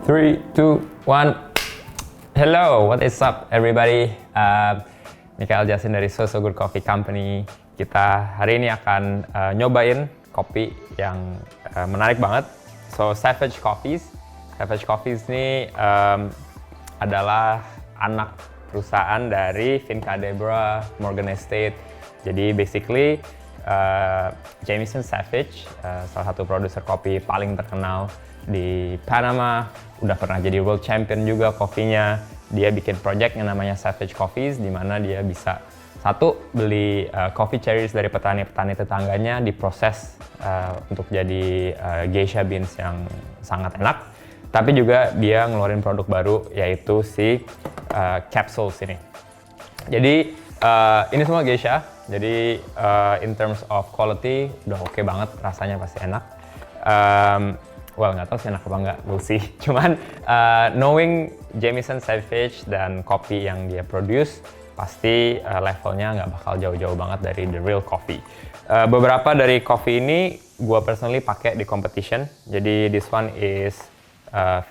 3, 2, 1. Hello, what is up everybody? Michael Jasin dari So Good Coffee Company. Kita hari ini akan nyobain kopi yang menarik banget. So Savage Coffees. Savage Coffees ini adalah anak perusahaan dari Finca Deborah, Morgan Estate. Jadi basically Jameson Savage, salah satu produser kopi paling terkenal di Panama, udah pernah jadi world champion juga kopinya. Dia bikin project yang namanya Savage Coffees, di mana dia bisa beli coffee cherries dari petani-petani tetangganya, diproses untuk jadi geisha beans yang sangat enak. Tapi juga dia ngeluarin produk baru, yaitu si capsules ini. Jadi ini semua geisha, jadi in terms of quality udah oke banget, rasanya pasti enak. Well, nggak tahu sih enak apa nggak, we'll see. Cuman knowing Jameson Savage dan kopi yang dia produce, pasti levelnya nggak bakal jauh-jauh banget dari the real coffee. Beberapa dari kopi ini gue personally pakai di competition. Jadi this one is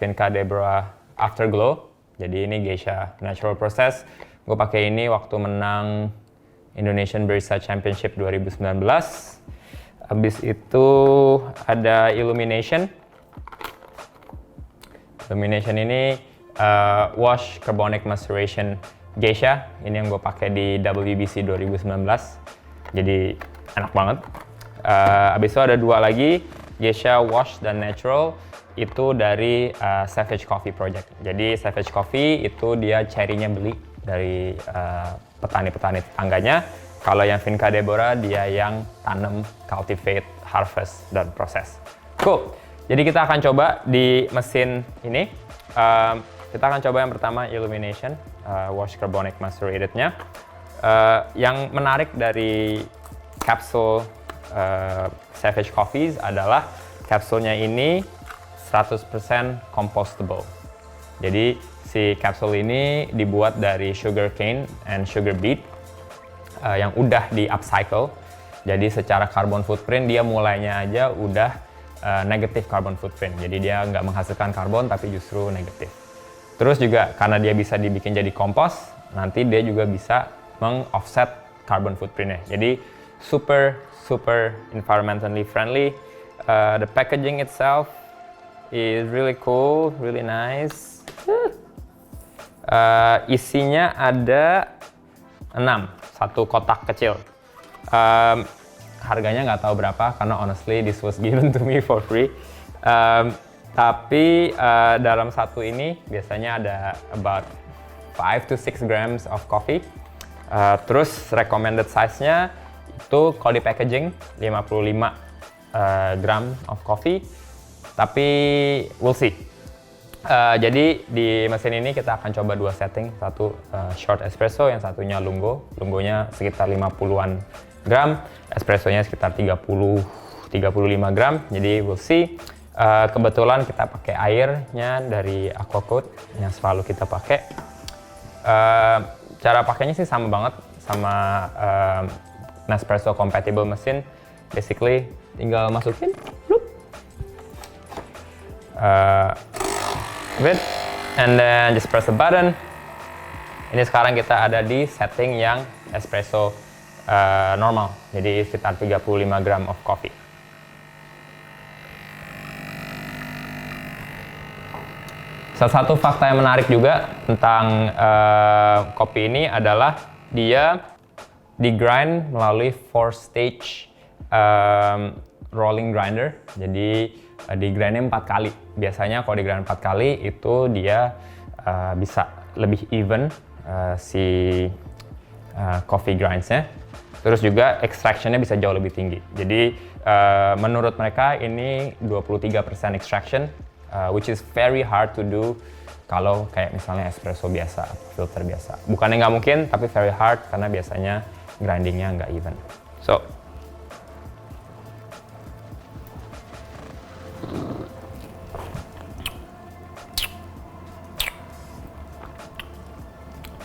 Finca Deborah Afterglow. Jadi ini geisha natural process. Gue pakai ini waktu menang Indonesian Barista Championship 2019. Habis itu ada Illumination. Illumination ini Wash Carbonic Maceration Geisha. Ini yang gue pakai di WBC 2019. Jadi enak banget. Habis itu ada dua lagi, Geisha Wash dan Natural. Itu dari Savage Coffee Project. Jadi Savage Coffee itu dia cherry-nya beli dari petani-petani tetangganya. Kalau yang Finca Deborah dia yang tanam, cultivate, harvest, dan proses. Cool. Jadi kita akan coba di mesin ini. Kita akan coba yang pertama Illumination, Wash Carbonic Macerated-nya. Yang menarik dari kapsul Savage Coffees adalah kapsulnya ini 100% compostable. Jadi si kapsul ini dibuat dari sugar cane and sugar beet yang udah di upcycle. Jadi secara carbon footprint dia mulainya aja udah negative carbon footprint. Jadi dia nggak menghasilkan karbon tapi justru negatif. Terus juga karena dia bisa dibikin jadi kompos, nanti dia juga bisa meng-offset carbon footprintnya. Jadi super environmentally friendly. The packaging itself is really cool, really nice. Isinya ada 6, satu kotak kecil. Harganya nggak tahu berapa karena honestly this was given to me for free. Tapi dalam satu ini biasanya ada about 5 to 6 grams of coffee. Terus recommended size-nya itu kalau di packaging 55 gram of coffee. Tapi we'll see. Jadi di mesin ini kita akan coba dua setting, satu short espresso, yang satunya lungo. Lungonya sekitar 50-an gram, espressonya sekitar 30-35 gram. Jadi we'll see. Kebetulan kita pakai airnya dari Aquacoat yang selalu kita pakai. Cara pakainya sih sama banget sama Nespresso compatible mesin. Basically tinggal masukin, and then just press the button. Ini sekarang kita ada di setting yang espresso normal, jadi sekitar 35 gram of coffee. Salah satu fakta yang menarik juga tentang kopi ini adalah dia di-grind melalui 4-stage rolling grinder. Jadi di-grindnya 4 kali. Biasanya kalau di-grind 4 kali itu dia bisa lebih even si coffee grinds-nya. Terus juga extraction-nya bisa jauh lebih tinggi. Jadi menurut mereka ini 23% extraction, which is very hard to do kalau kayak misalnya espresso biasa atau filter biasa. Bukannya nggak mungkin, tapi very hard karena biasanya grinding-nya nggak even. So,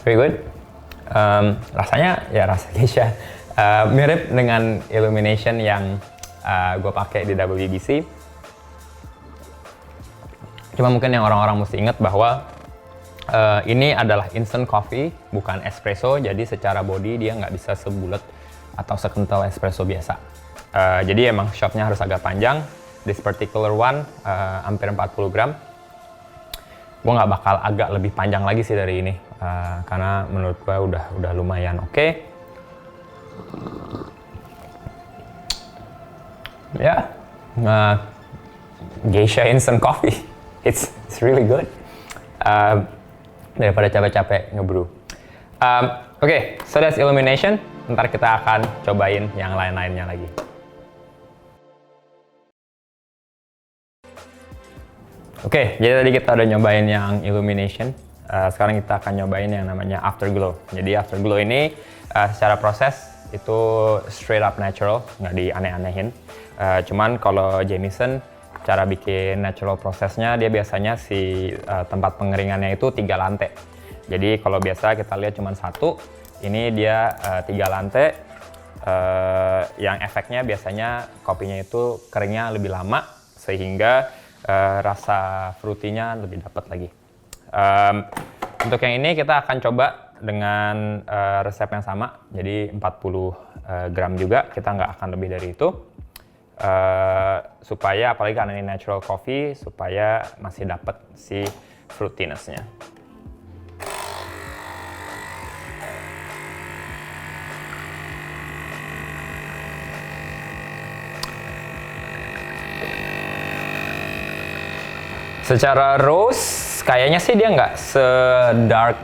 very good. Rasanya ya rasa geisha. Mirip dengan Illumination yang gue pakai di WBC. Cuma mungkin yang orang-orang mesti ingat bahwa ini adalah instant coffee, bukan espresso, jadi secara body dia nggak bisa sebulat atau sekental espresso biasa. Jadi emang shotnya harus agak panjang. This particular one hampir 40 gram. Gue nggak bakal agak lebih panjang lagi sih dari ini, karena menurut gue udah lumayan oke. Ya, Geisha instant coffee, it's really good. Daripada capek-capek ngebrew. Oke, so that's illumination. Ntar kita akan cobain yang lain-lainnya lagi. Oke, jadi tadi kita udah nyobain yang illumination. Sekarang kita akan nyobain yang namanya afterglow. Jadi afterglow ini secara proses itu straight up natural, nggak dianeh-anehin. Cuman kalau Jameson, cara bikin natural prosesnya dia biasanya si tempat pengeringannya itu 3 lantai. Jadi kalau biasa kita lihat cuma 1, ini dia 3 lantai. Yang efeknya biasanya kopinya itu keringnya lebih lama sehingga rasa fruitynya lebih dapat lagi. Untuk yang ini kita akan coba dengan resep yang sama, jadi 40 gram juga, kita nggak akan lebih dari itu. Supaya apalagi karena ini natural coffee, supaya masih dapat si fruitiness-nya. Secara roast kayaknya sih dia nggak se-dark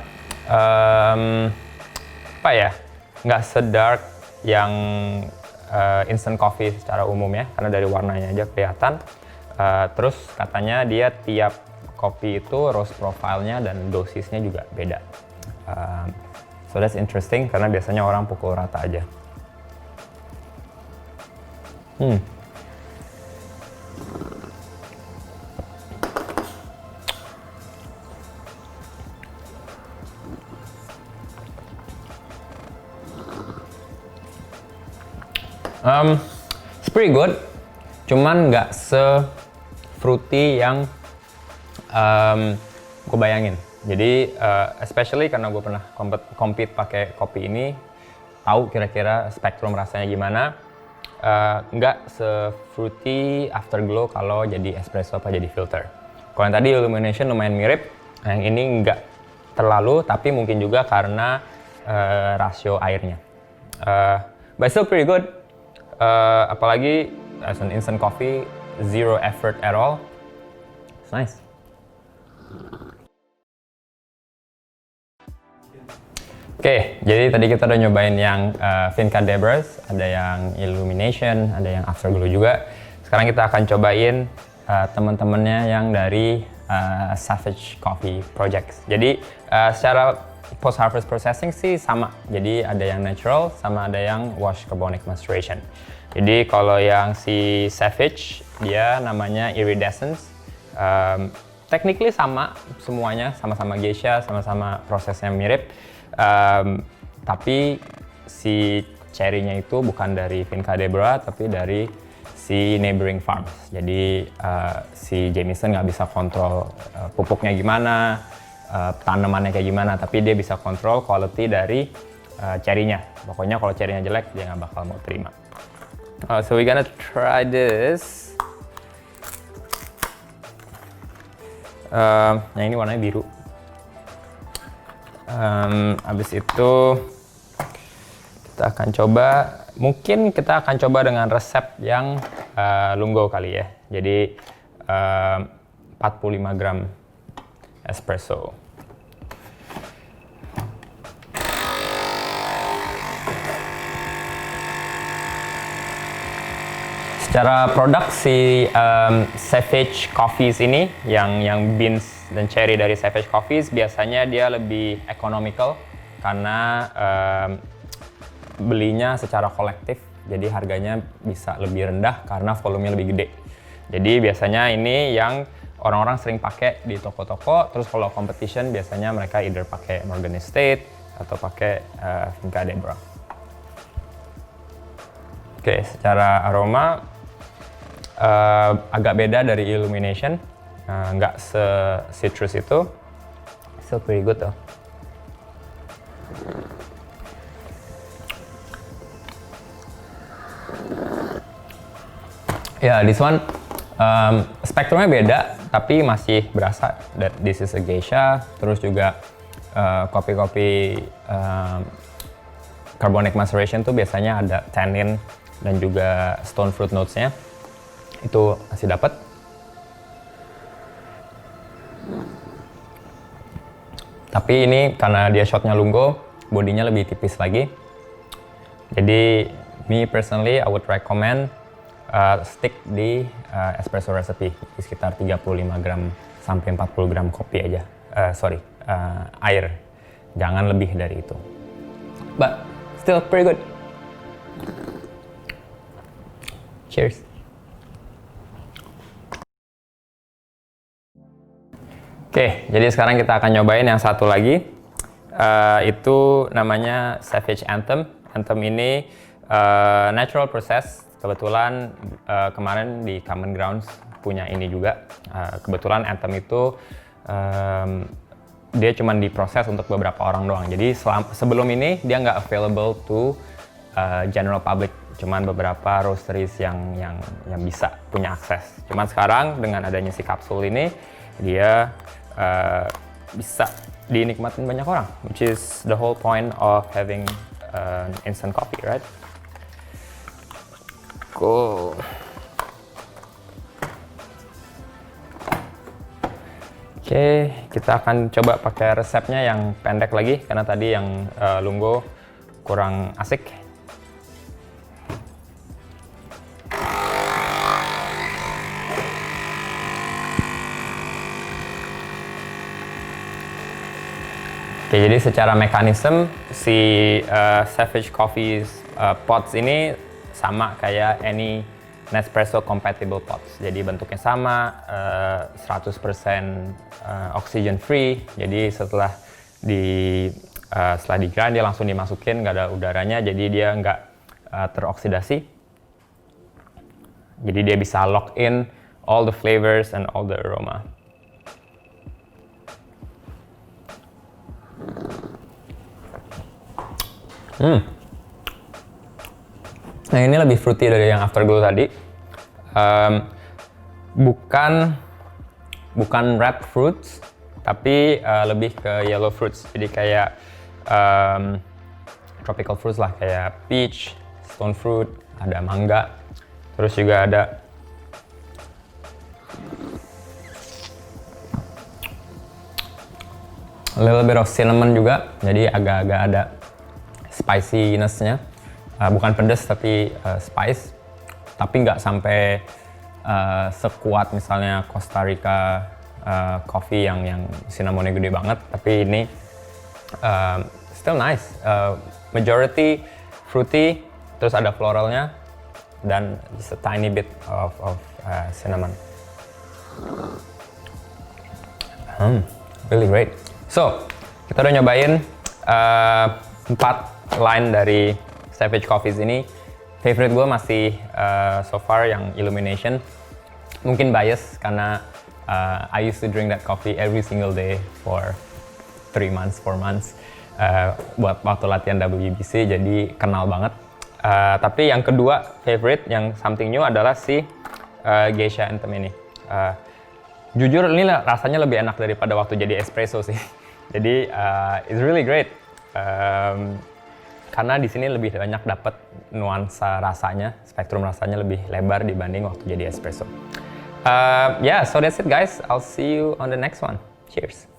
nggak se-dark yang instant coffee secara umum ya, karena dari warnanya aja kelihatan. Terus katanya dia tiap kopi itu roast profile-nya dan dosisnya juga beda. So that's interesting karena biasanya orang pukul rata aja. It's pretty good, cuman nggak se-fruity yang gue bayangin. Jadi especially karena gue pernah compete pakai kopi ini, tahu kira-kira spektrum rasanya gimana. Nggak se-fruity afterglow kalau jadi espresso apa jadi filter. Kalau yang tadi illumination lumayan mirip, yang ini nggak terlalu, tapi mungkin juga karena rasio airnya. But still pretty good. Apalagi as an instant coffee, zero effort at all. It's nice. Oke, jadi tadi kita udah nyobain yang Vinca Debras, ada yang illumination, ada yang afterglow juga. Sekarang kita akan cobain teman-temannya yang dari Savage Coffee Projects. Jadi secara post harvest processing sih sama. Jadi ada yang natural sama ada yang wash carbonic maceration. Jadi kalau yang si Savage dia namanya iridescence. Technically sama semuanya, sama-sama geisha, sama-sama prosesnya mirip. Tapi si cherry-nya itu bukan dari Vinca Debras tapi dari si neighboring farms. Jadi si Jameson nggak bisa kontrol pupuknya gimana, tanamannya kayak gimana, tapi dia bisa kontrol quality dari cherry-nya. Pokoknya kalau cherry-nya jelek dia nggak bakal mau terima. So we're gonna try this. Yang ini warnanya biru. Habis itu kita akan coba, mungkin kita akan coba dengan resep yang lungo kali ya. Jadi 45 gram espresso. Secara produk si Savage Coffees ini, yang beans dan cherry dari Savage Coffees biasanya dia lebih economical karena belinya secara kolektif, jadi harganya bisa lebih rendah karena volumenya lebih gede. Jadi biasanya ini yang orang-orang sering pakai di toko-toko, terus kalau competition biasanya mereka either pakai Morgan Estate atau pakai Vinca Debras. Oke, secara aroma agak beda dari illumination. nggak se-citrus itu. Still pretty good though. Ya, this one spektrumnya beda, tapi masih berasa that this is a geisha. Terus juga kopi-kopi carbonic maceration tuh biasanya ada tannin dan juga stone fruit notes-nya. Itu masih dapat. Tapi ini karena dia shotnya lungo, bodinya lebih tipis lagi. Jadi, me personally, I would recommend stick di espresso recipe, di sekitar 35 gram sampai 40 gram kopi aja. Air. Jangan lebih dari itu. But still pretty good. Cheers. Oke, jadi sekarang kita akan nyobain yang satu lagi. Itu namanya Savage Anthem. Anthem ini natural process. Kebetulan kemarin di Common Grounds punya ini juga. Kebetulan Anthem itu dia cuma diproses untuk beberapa orang doang. Jadi sebelum ini dia nggak available to general public. Cuman beberapa roasteries yang bisa punya akses. Cuman sekarang dengan adanya si kapsul ini dia bisa dinikmatin banyak orang, which is the whole point of having instant coffee, right? Cool. Oke, kita akan coba pakai resepnya yang pendek lagi karena tadi yang lungo kurang asik. Oke, jadi secara mekanisme si Savage Coffee pots ini sama kayak any Nespresso compatible pots. Jadi bentuknya sama, 100% oxygen free. Jadi setelah di grind dia langsung dimasukin, nggak ada udaranya, jadi dia nggak teroksidasi. Jadi dia bisa lock in all the flavors and all the aroma. Nah, ini lebih fruity dari yang Afterglow tadi. Bukan ripe fruits, tapi lebih ke yellow fruits. Jadi kayak tropical fruits lah, kayak peach, stone fruit, ada mangga, terus juga ada a little bit of cinnamon juga. Jadi agak-agak ada spiciness-nya. Bukan pedas tapi spice, tapi nggak sampai sekuat misalnya Costa Rica coffee yang cinnamonnya gede banget. Tapi ini still nice, majority fruity, terus ada floralnya dan just a tiny bit of cinnamon. Really great. So kita udah nyobain 4 line dari Savage Coffees ini. Favorite gue masih so far yang Illumination. Mungkin bias karena I used to drink that coffee every single day for 3 months, 4 months buat waktu latihan WBC, jadi kenal banget. Tapi yang kedua favorite yang something new adalah si Geisha Anthem ini. Jujur ini rasanya lebih enak daripada waktu jadi espresso sih. Jadi it's really great. Karena di sini lebih banyak dapat nuansa rasanya, spektrum rasanya lebih lebar dibanding waktu jadi espresso. So that's it guys. I'll see you on the next one. Cheers.